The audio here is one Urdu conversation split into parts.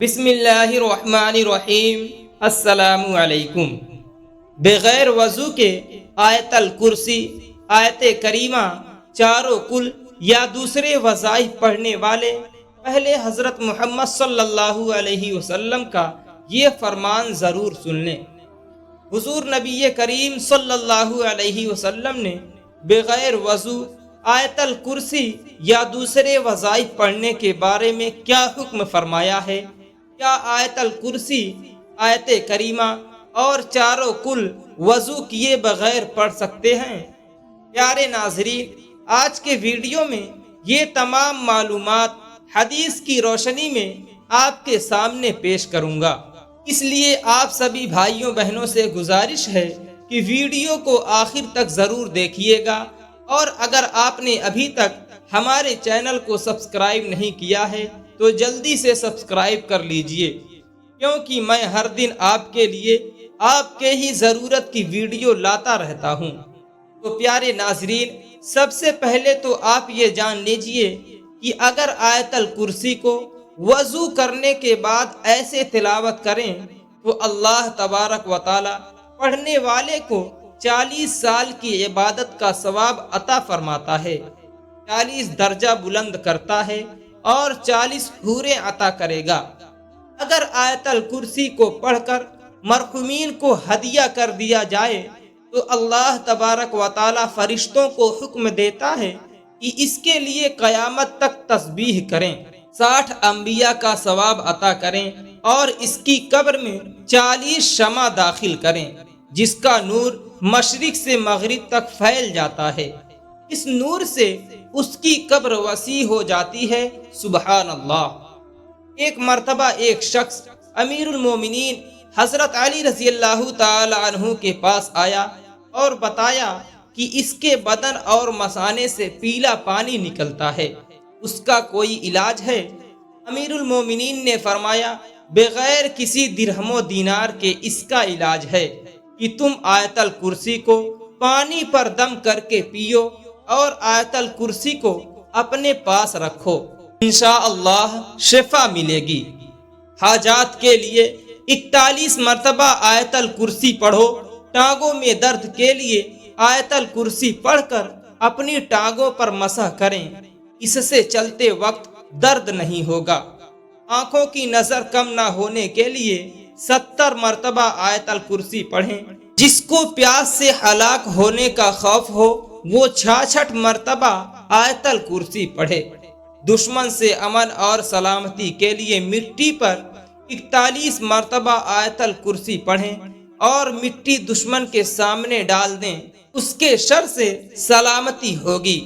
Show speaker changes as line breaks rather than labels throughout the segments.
بسم اللہ الرحمن الرحیم۔ السلام علیکم۔ بغیر وضو کے آیت الکرسی، آیت کریمہ، چاروں کل یا دوسرے وظائف پڑھنے والے پہلے حضرت محمد صلی اللہ علیہ وسلم کا یہ فرمان ضرور سن لیں۔ حضور نبی کریم صلی اللہ علیہ وسلم نے بغیر وضو آیت الکرسی یا دوسرے وظائف پڑھنے کے بارے میں کیا حکم فرمایا ہے؟ کیا آیت الکرسی، آیت کریمہ اور چاروں کل وضو کیے بغیر پڑھ سکتے ہیں؟ پیارے ناظرین، آج کے ویڈیو میں یہ تمام معلومات حدیث کی روشنی میں آپ کے سامنے پیش کروں گا، اس لیے آپ سبھی بھائیوں بہنوں سے گزارش ہے کہ ویڈیو کو آخر تک ضرور دیکھیے گا، اور اگر آپ نے ابھی تک ہمارے چینل کو سبسکرائب نہیں کیا ہے تو جلدی سے سبسکرائب کر لیجئے، کیونکہ میں ہر دن آپ کے لیے آپ کے ہی ضرورت کی ویڈیو لاتا رہتا ہوں۔ تو پیارے ناظرین، سب سے پہلے تو آپ یہ جان لیجئے کہ اگر آیت الکرسی کو وضو کرنے کے بعد ایسے تلاوت کریں تو اللہ تبارک و تعالی پڑھنے والے کو 40 سال کی عبادت کا ثواب عطا فرماتا ہے، 40 درجہ بلند کرتا ہے اور 40 حوریں عطا کرے گا۔ اگر آیت الکرسی کو پڑھ کر مرحومین کو ہدیہ کر دیا جائے تو اللہ تبارک و تعالی فرشتوں کو حکم دیتا ہے کہ اس کے لیے قیامت تک تسبیح کریں، 60 انبیاء کا ثواب عطا کریں اور اس کی قبر میں 40 شمع داخل کریں، جس کا نور مشرق سے مغرب تک پھیل جاتا ہے۔ اس نور سے اس کی قبر وسیع ہو جاتی ہے۔ سبحان اللہ۔ ایک مرتبہ ایک شخص امیر المومنین حضرت علی رضی اللہ تعالی عنہ کے پاس آیا اور بتایا کہ اس کے بدن اور مثانے سے پیلا پانی نکلتا ہے، اس کا کوئی علاج ہے؟ امیر المومنین نے فرمایا، بغیر کسی درہم و دینار کے اس کا علاج ہے کہ تم آیت الکرسی کو پانی پر دم کر کے پیو اور آیت الکرسی کو اپنے پاس رکھو، انشاءاللہ شفا ملے گی۔ حاجات کے لیے 41 مرتبہ آیت الکرسی پڑھو۔ ٹانگوں میں درد کے لیے آیت الکرسی پڑھ کر اپنی ٹانگوں پر مسح کریں، اس سے چلتے وقت درد نہیں ہوگا۔ آنکھوں کی نظر کم نہ ہونے کے لیے 70 مرتبہ آیت الکرسی پڑھیں۔ جس کو پیاس سے ہلاک ہونے کا خوف ہو وہ 66 مرتبہ آیت الکرسی پڑھے۔ دشمن سے امن اور سلامتی کے لیے مٹی پر 41 مرتبہ آیت الکرسی پڑھیں اور مٹی دشمن کے سامنے ڈال دیں، اس کے شر سے سلامتی ہوگی۔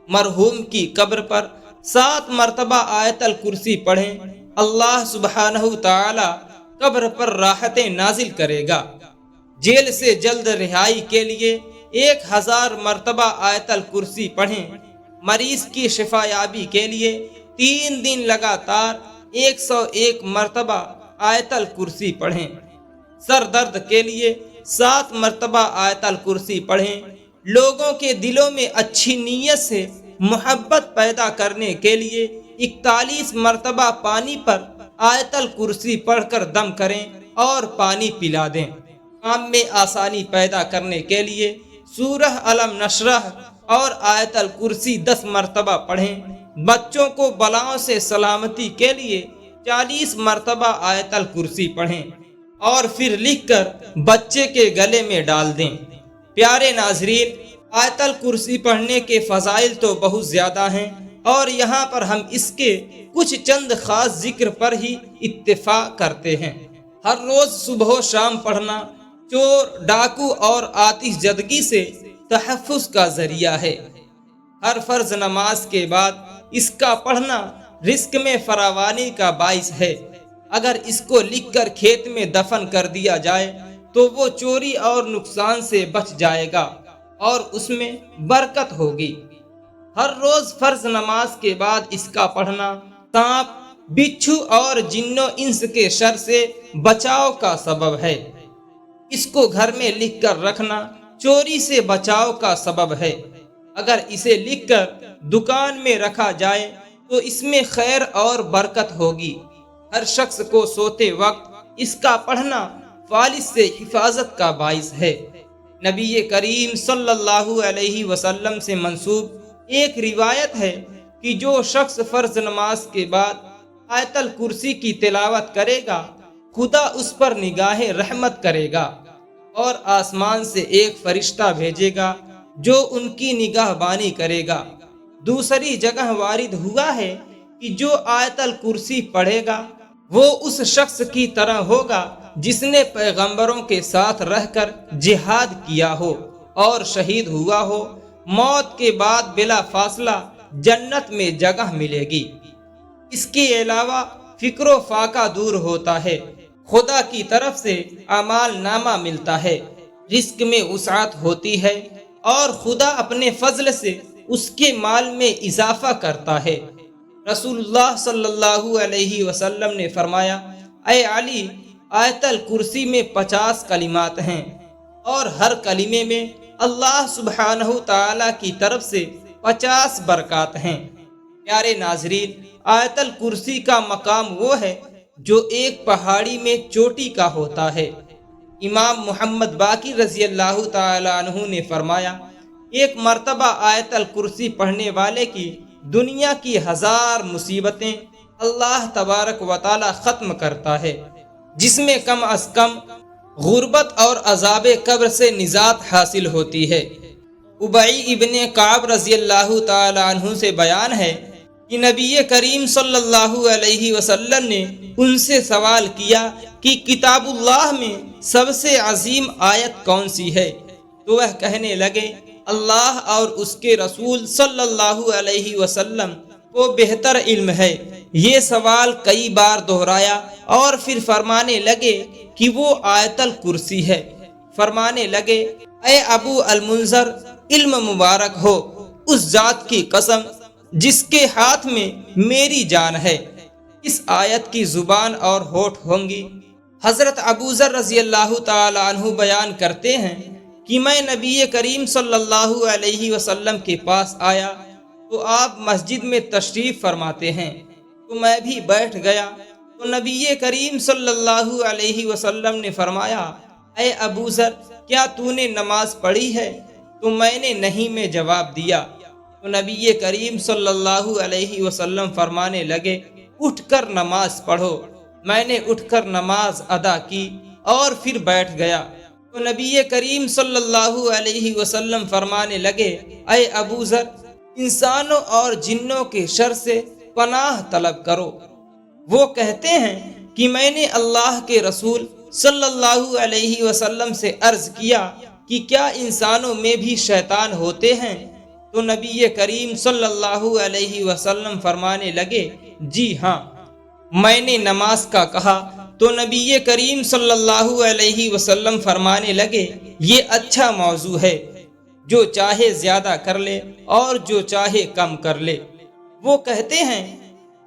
مرحوم کی قبر پر 7 مرتبہ آیت الکرسی پڑھیں، اللہ سبحانہ تعالی قبر پر راحتیں نازل کرے گا۔ جیل سے جلد رہائی کے لیے 1000 مرتبہ آیت الکرسی پڑھیں۔ مریض کی شفا یابی کے لیے 3 دن لگاتار 101 مرتبہ آیت الکرسی پڑھیں۔ سر درد کے لیے 7 مرتبہ آیت الکرسی پڑھیں۔ لوگوں کے دلوں میں اچھی نیت سے محبت پیدا کرنے کے لیے 41 مرتبہ پانی پر آیت الکرسی پڑھ کر دم کریں اور پانی پلا دیں۔ کام میں آسانی پیدا کرنے کے لیے سورہ الم نشرح اور آیت الکرسی 10 مرتبہ پڑھیں۔ بچوں کو بلاؤں سے سلامتی کے لیے 40 مرتبہ آیت الکرسی پڑھیں اور پھر لکھ کر بچے کے گلے میں ڈال دیں۔ پیارے ناظرین، آیت الکرسی پڑھنے کے فضائل تو بہت زیادہ ہیں، اور یہاں پر ہم اس کے کچھ چند خاص ذکر پر ہی اتفاق کرتے ہیں۔ ہر روز صبح و شام پڑھنا چور، ڈاکو اور آتش زدگی سے تحفظ کا ذریعہ ہے۔ ہر فرض نماز کے بعد اس کا پڑھنا رزق میں فراوانی کا باعث ہے۔ اگر اس کو لکھ کر کھیت میں دفن کر دیا جائے تو وہ چوری اور نقصان سے بچ جائے گا اور اس میں برکت ہوگی۔ ہر روز فرض نماز کے بعد اس کا پڑھنا سانپ، بچھو اور جن و انس کے شر سے بچاؤ کا سبب ہے۔ اس کو گھر میں لکھ کر رکھنا چوری سے بچاؤ کا سبب ہے۔ اگر اسے لکھ کر دکان میں رکھا جائے تو اس میں خیر اور برکت ہوگی۔ ہر شخص کو سوتے وقت اس کا پڑھنا فالج سے حفاظت کا باعث ہے۔ نبی کریم صلی اللہ علیہ وسلم سے منسوب ایک روایت ہے کہ جو شخص فرض نماز کے بعد آیت الکرسی کی تلاوت کرے گا، خدا اس پر نگاہ رحمت کرے گا اور آسمان سے ایک فرشتہ بھیجے گا جو ان کی نگاہ بانی کرے گا۔ دوسری جگہ وارد ہوا ہے کہ جو آیت الکرسی پڑھے گا وہ اس شخص کی طرح ہوگا جس نے پیغمبروں کے ساتھ رہ کر جہاد کیا ہو اور شہید ہوا ہو، موت کے بعد بلا فاصلہ جنت میں جگہ ملے گی۔ اس کے علاوہ فکر و فاقہ دور ہوتا ہے، خدا کی طرف سے اعمال نامہ ملتا ہے، رزق میں وسعت ہوتی ہے اور خدا اپنے فضل سے اس کے مال میں اضافہ کرتا ہے۔ رسول اللہ صلی اللہ علیہ وسلم نے فرمایا، اے علی، آیت الکرسی میں 50 کلمات ہیں اور ہر کلمے میں اللہ سبحانہ تعالی کی طرف سے 50 برکات ہیں۔ پیارے ناظرین، آیت الکرسی کا مقام وہ ہے جو ایک پہاڑی میں چوٹی کا ہوتا ہے۔ امام محمد باقر رضی اللہ تعالی عنہ نے فرمایا، ایک مرتبہ آیت الکرسی پڑھنے والے کی دنیا کی 1000 مصیبتیں اللہ تبارک و تعالی ختم کرتا ہے، جس میں کم از کم غربت اور عذاب قبر سے نجات حاصل ہوتی ہے۔ ابی ابن کعب رضی اللہ تعالی عنہ سے بیان ہے کہ نبی کریم صلی اللہ علیہ وسلم نے ان سے سوال کیا کہ کتاب اللہ میں سب سے عظیم آیت کون سی ہے؟ تو وہ کہنے لگے، اللہ اور اس کے رسول صلی اللہ علیہ وسلم کو بہتر علم ہے۔ یہ سوال کئی بار دہرایا اور پھر فرمانے لگے کہ وہ آیت الکرسی ہے۔ فرمانے لگے، اے ابو المنذر، علم مبارک ہو اس ذات کی قسم جس کے ہاتھ میں میری جان ہے، اس آیت کی زبان اور ہونٹ ہوں گی۔ حضرت ابو ذر رضی اللہ تعالی عنہ بیان کرتے ہیں کہ میں نبی کریم صلی اللہ علیہ وسلم کے پاس آیا تو آپ مسجد میں تشریف فرماتے ہیں، تو میں بھی بیٹھ گیا تو نبی کریم صلی اللہ علیہ وسلم نے فرمایا، اے ابو ذر، کیا تو نے نماز پڑھی ہے؟ تو میں نے نہیں میں جواب دیا۔ تو نبی کریم صلی اللہ علیہ وسلم فرمانے لگے، اٹھ کر نماز پڑھو۔ میں نے اٹھ کر نماز ادا کی اور پھر بیٹھ گیا تو نبی کریم صلی اللہ علیہ وسلم فرمانے لگے، اے ابو ذر، انسانوں اور جنوں کے شر سے پناہ طلب کرو۔ وہ کہتے ہیں کہ میں نے اللہ کے رسول صلی اللہ علیہ وسلم سے عرض کیا کہ کیا انسانوں میں بھی شیطان ہوتے ہیں؟ تو نبی کریم صلی اللہ علیہ وسلم فرمانے لگے، جی ہاں۔ میں نے نماز کا کہا تو نبی کریم صلی اللہ علیہ وسلم فرمانے لگے، یہ اچھا موضوع ہے، جو چاہے زیادہ کر لے اور جو چاہے کم کر لے۔ وہ کہتے ہیں،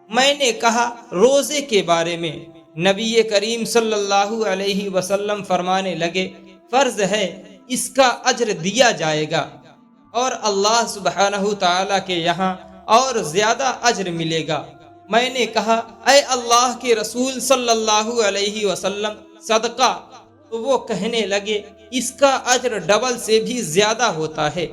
میں نے کہا روزے کے بارے میں۔ نبی کریم صلی اللہ علیہ وسلم فرمانے لگے، فرض ہے، اس کا اجر دیا جائے گا اور اللہ سبحانہ تعالیٰ کے یہاں اور زیادہ اجر ملے گا۔ میں نے کہا، اے اللہ کے رسول صلی اللہ علیہ وسلم، صدقہ؟ تو وہ کہنے لگے، اس کا اجر ڈبل سے بھی زیادہ ہوتا ہے۔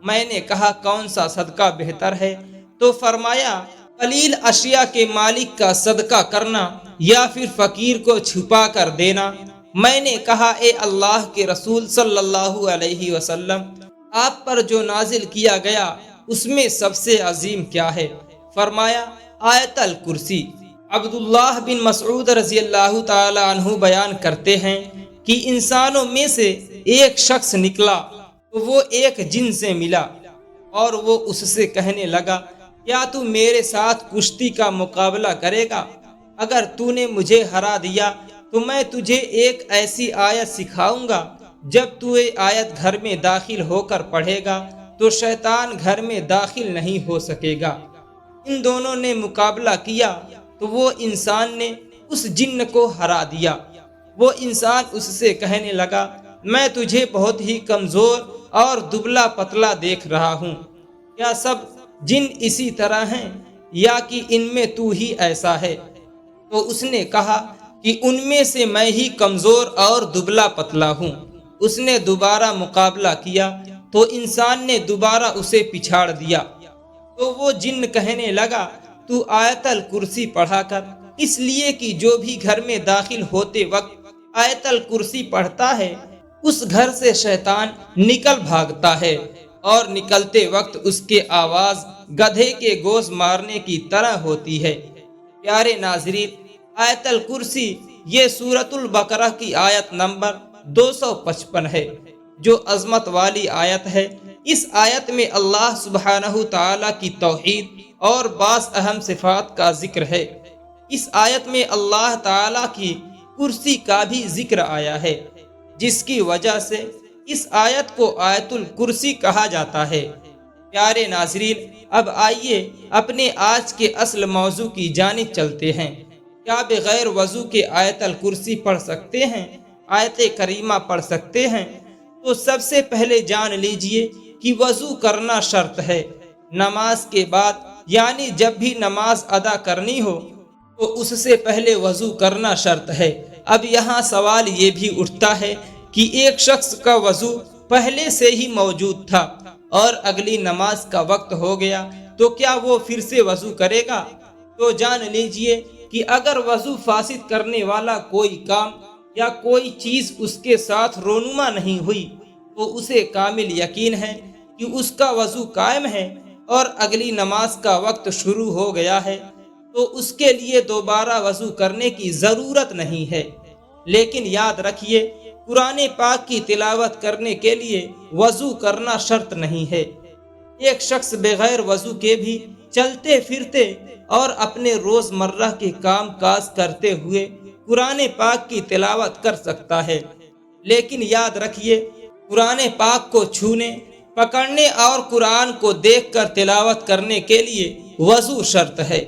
میں نے کہا، کون سا صدقہ بہتر ہے؟ تو فرمایا، قلیل اشیاء کے مالک کا صدقہ کرنا یا پھر فقیر کو چھپا کر دینا۔ میں نے کہا، اے اللہ کے رسول صلی اللہ علیہ وسلم، آپ پر جو نازل کیا گیا اس میں سب سے عظیم کیا ہے؟ فرمایا، آیت الکرسی۔ عبداللہ بن مسعود رضی اللہ تعالی عنہ بیان کرتے ہیں کہ انسانوں میں سے ایک شخص نکلا تو وہ ایک جن سے ملا اور وہ اس سے کہنے لگا، کیا تو میرے ساتھ کشتی کا مقابلہ کرے گا؟ اگر تو نے مجھے ہرا دیا تو میں تجھے ایک ایسی آیت سکھاؤں گا، جب تو یہ آیت گھر میں داخل ہو کر پڑھے گا تو شیطان گھر میں داخل نہیں ہو سکے گا۔ ان دونوں نے مقابلہ کیا تو وہ انسان نے اس جن کو ہرا دیا۔ وہ انسان اس سے کہنے لگا، میں تجھے بہت ہی کمزور اور دبلا پتلا دیکھ رہا ہوں، کیا سب جن اسی طرح ہیں یا کہ ان میں تو ہی ایسا ہے؟ تو اس نے کہا کہ ان میں سے میں ہی کمزور اور دبلا پتلا ہوں۔ اس نے دوبارہ مقابلہ کیا تو انسان نے دوبارہ اسے پچھاڑ دیا۔ تو وہ جن کہنے لگا تو آیت الکرسی پڑھا کر، اس لیے کہ جو بھی گھر میں داخل ہوتے وقت آیت الکرسی پڑھتا ہے اس گھر سے شیطان نکل بھاگتا ہے، اور نکلتے وقت اس کے آواز گدھے کے گوز مارنے کی طرح ہوتی ہے۔ پیارے ناظرین، آیت الکرسی یہ سورۃ البقرہ کی آیت نمبر 255 ہے، جو عظمت والی آیت ہے۔ اس آیت میں اللہ سبحانہ تعالیٰ کی توحید اور بعض اہم صفات کا ذکر ہے۔ اس آیت میں اللہ تعالیٰ کی کرسی کا بھی ذکر آیا ہے، جس کی وجہ سے اس آیت کو آیت الکرسی کہا جاتا ہے۔ پیارے ناظرین، اب آئیے اپنے آج کے اصل موضوع کی جانب چلتے ہیں۔ کیا بغیر وضو کے آیت الکرسی پڑھ سکتے ہیں؟ آیت کریمہ پڑھ سکتے ہیں؟ تو سب سے پہلے جان لیجئے کہ وضو کرنا شرط ہے۔ نماز کے بعد، یعنی جب بھی نماز ادا کرنی ہو تو اس سے پہلے وضو کرنا شرط ہے۔ اب یہاں سوال یہ بھی اٹھتا ہے کہ ایک شخص کا وضو پہلے سے ہی موجود تھا اور اگلی نماز کا وقت ہو گیا تو کیا وہ پھر سے وضو کرے گا؟ تو جان لیجئے کہ اگر وضو فاسد کرنے والا کوئی کام یا کوئی چیز اس کے ساتھ رونما نہیں ہوئی تو اسے کامل یقین ہے کہ اس کا وضو قائم ہے اور اگلی نماز کا وقت شروع ہو گیا ہے، تو اس کے لیے دوبارہ وضو کرنے کی ضرورت نہیں ہے۔ لیکن یاد رکھیے، قرآن پاک کی تلاوت کرنے کے لیے وضو کرنا شرط نہیں ہے۔ ایک شخص بغیر وضو کے بھی چلتے پھرتے اور اپنے روز مرہ کے کام کاج کرتے ہوئے قرآن پاک کی تلاوت کر سکتا ہے۔ لیکن یاد رکھیے، قرآن پاک کو چھونے، پکڑنے اور قرآن کو دیکھ کر تلاوت کرنے کے لیے وضو شرط ہے۔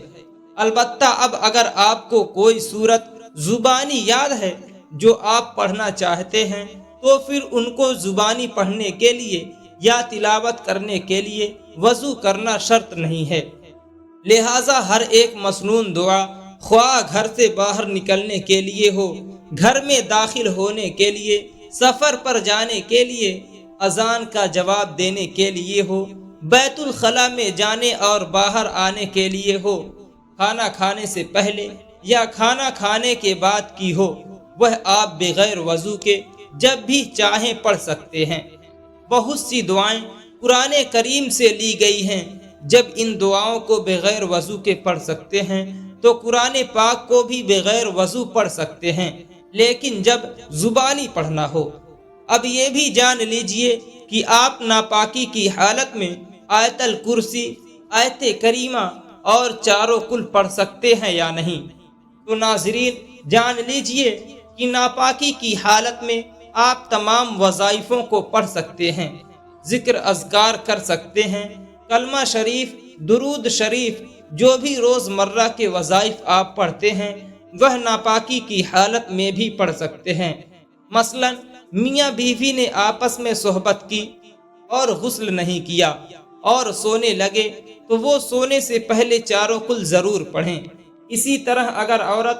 البتہ اب اگر آپ کو کوئی سورت زبانی یاد ہے جو آپ پڑھنا چاہتے ہیں تو پھر ان کو زبانی پڑھنے کے لیے یا تلاوت کرنے کے لیے وضو کرنا شرط نہیں ہے۔ لہٰذا ہر ایک مسنون دعا، خواہ گھر سے باہر نکلنے کے لیے ہو، گھر میں داخل ہونے کے لیے، سفر پر جانے کے لیے، اذان کا جواب دینے کے لیے ہو، بیت الخلاء میں جانے اور باہر آنے کے لیے ہو، کھانا کھانے سے پہلے یا کھانا کھانے کے بعد کی ہو، وہ آپ بغیر وضو کے جب بھی چاہیں پڑھ سکتے ہیں۔ بہت سی دعائیں قرآن کریم سے لی گئی ہیں۔ جب ان دعاؤں کو بغیر وضو کے پڑھ سکتے ہیں تو قرآن پاک کو بھی بغیر وضو پڑھ سکتے ہیں، لیکن جب زبانی پڑھنا ہو۔ اب یہ بھی جان لیجئے کہ آپ ناپاکی کی حالت میں آیت الکرسی، آیت کریمہ اور چاروں کل پڑھ سکتے ہیں یا نہیں۔ تو ناظرین، جان لیجئے کہ ناپاکی کی حالت میں آپ تمام وظائفوں کو پڑھ سکتے ہیں، ذکر اذکار کر سکتے ہیں، کلمہ شریف، درود شریف، جو بھی روز مرہ کے وظائف آپ پڑھتے ہیں وہ ناپاکی کی حالت میں بھی پڑھ سکتے ہیں۔ مثلا میاں بیوی نے آپس میں صحبت کی اور غسل نہیں کیا اور سونے لگے تو وہ سونے سے پہلے چاروں کل ضرور پڑھیں۔ اسی طرح اگر عورت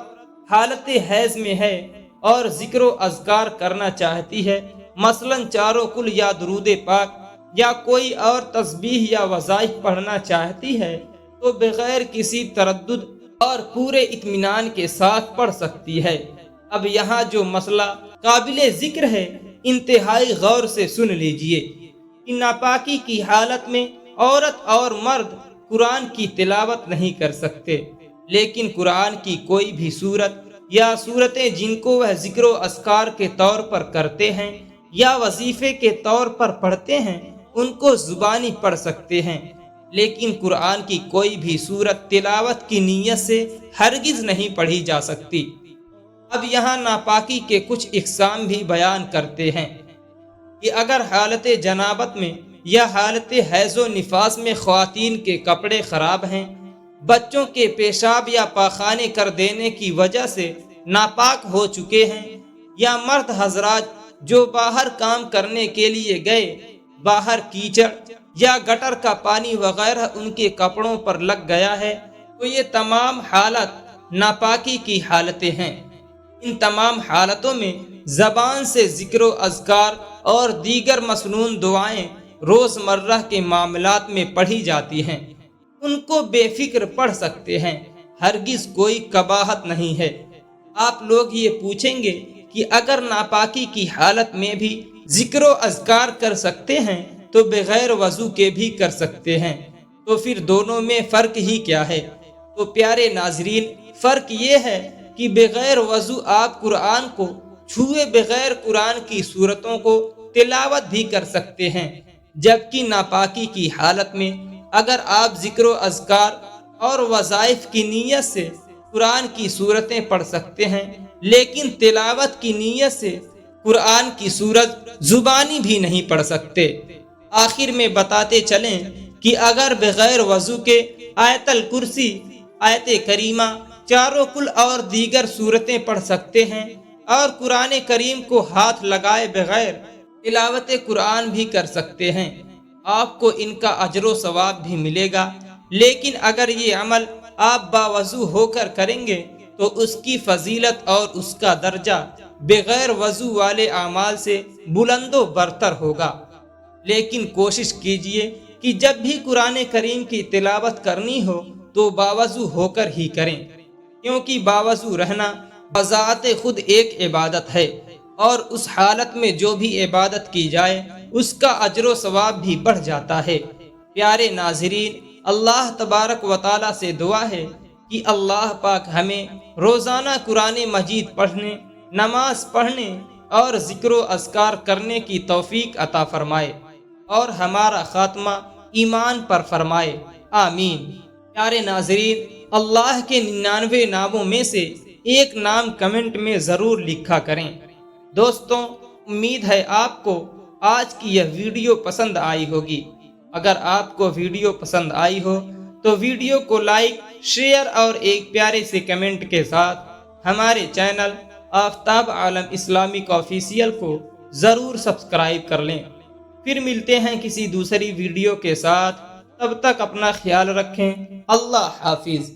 حالت حیض میں ہے اور ذکر و اذکار کرنا چاہتی ہے، مثلا چاروں کل یا درود پاک یا کوئی اور تسبیح یا وظائف پڑھنا چاہتی ہے، تو بغیر کسی تردد اور پورے اطمینان کے ساتھ پڑھ سکتی ہے۔ اب یہاں جو مسئلہ قابل ذکر ہے، انتہائی غور سے سن لیجئے کہ ناپاکی کی حالت میں عورت اور مرد قرآن کی تلاوت نہیں کر سکتے، لیکن قرآن کی کوئی بھی سورت یا سورتیں جن کو وہ ذکر و اذکار کے طور پر کرتے ہیں یا وظیفے کے طور پر پڑھتے ہیں، ان کو زبانی پڑھ سکتے ہیں، لیکن قرآن کی کوئی بھی سورت تلاوت کی نیت سے ہرگز نہیں پڑھی جا سکتی۔ اب یہاں ناپاکی کے کچھ اقسام بھی بیان کرتے ہیں کہ اگر حالت جنابت میں یا حالت حیض و نفاس میں خواتین کے کپڑے خراب ہیں، بچوں کے پیشاب یا پاخانے کر دینے کی وجہ سے ناپاک ہو چکے ہیں، یا مرد حضرات جو باہر کام کرنے کے لیے گئے، باہر کیچڑ یا گٹر کا پانی وغیرہ ان کے کپڑوں پر لگ گیا ہے، تو یہ تمام حالت ناپاکی کی حالتیں ہیں۔ ان تمام حالتوں میں زبان سے ذکر و اذکار اور دیگر مسنون دعائیں روزمرہ کے معاملات میں پڑھی جاتی ہیں، ان کو بے فکر پڑھ سکتے ہیں، ہرگز کوئی قباحت نہیں ہے۔ آپ لوگ یہ پوچھیں گے کہ اگر ناپاکی کی حالت میں بھی ذکر و اذکار کر سکتے ہیں تو بغیر وضو کے بھی کر سکتے ہیں، تو پھر دونوں میں فرق ہی کیا ہے؟ تو پیارے ناظرین، فرق یہ ہے کہ بغیر وضو آپ قرآن کو چھوئے بغیر قرآن کی صورتوں کو تلاوت بھی کر سکتے ہیں، جبکہ ناپاکی کی حالت میں اگر آپ ذکر و اذکار اور وظائف کی نیت سے قرآن کی صورتیں پڑھ سکتے ہیں، لیکن تلاوت کی نیت سے قرآن کی صورت زبانی بھی نہیں پڑھ سکتے۔ آخر میں بتاتے چلیں کہ اگر بغیر وضو کے آیت الکرسی، آیت کریمہ، چاروں کل اور دیگر صورتیں پڑھ سکتے ہیں اور قرآن کریم کو ہاتھ لگائے بغیر تلاوت قرآن بھی کر سکتے ہیں، آپ کو ان کا اجر و ثواب بھی ملے گا۔ لیکن اگر یہ عمل آپ باوضو ہو کر کریں گے تو اس کی فضیلت اور اس کا درجہ بغیر وضو والے اعمال سے بلند و برتر ہوگا۔ لیکن کوشش کیجئے کہ جب بھی قرآن کریم کی تلاوت کرنی ہو تو باوضو ہو کر ہی کریں، کیونکہ باوضو رہنا بذات خود ایک عبادت ہے، اور اس حالت میں جو بھی عبادت کی جائے اس کا اجر و ثواب بھی بڑھ جاتا ہے۔ پیارے ناظرین، اللہ تبارک و تعالیٰ سے دعا ہے کہ اللہ پاک ہمیں روزانہ قرآن مجید پڑھنے، نماز پڑھنے اور ذکر و اذکار کرنے کی توفیق عطا فرمائے اور ہمارا خاتمہ ایمان پر فرمائے، آمین۔ پیارے ناظرین، اللہ کے 99 ناموں میں سے ایک نام کمنٹ میں ضرور لکھا کریں۔ دوستوں، امید ہے آپ کو آج کی یہ ویڈیو پسند آئی ہوگی۔ اگر آپ کو ویڈیو پسند آئی ہو تو ویڈیو کو لائک، شیئر اور ایک پیارے سے کمنٹ کے ساتھ ہمارے channel Aftab Alam Islamic official کو ضرور سبسکرائب کر لیں۔ پھر ملتے ہیں کسی دوسری ویڈیو کے ساتھ، تب تک اپنا خیال رکھیں۔ اللہ حافظ۔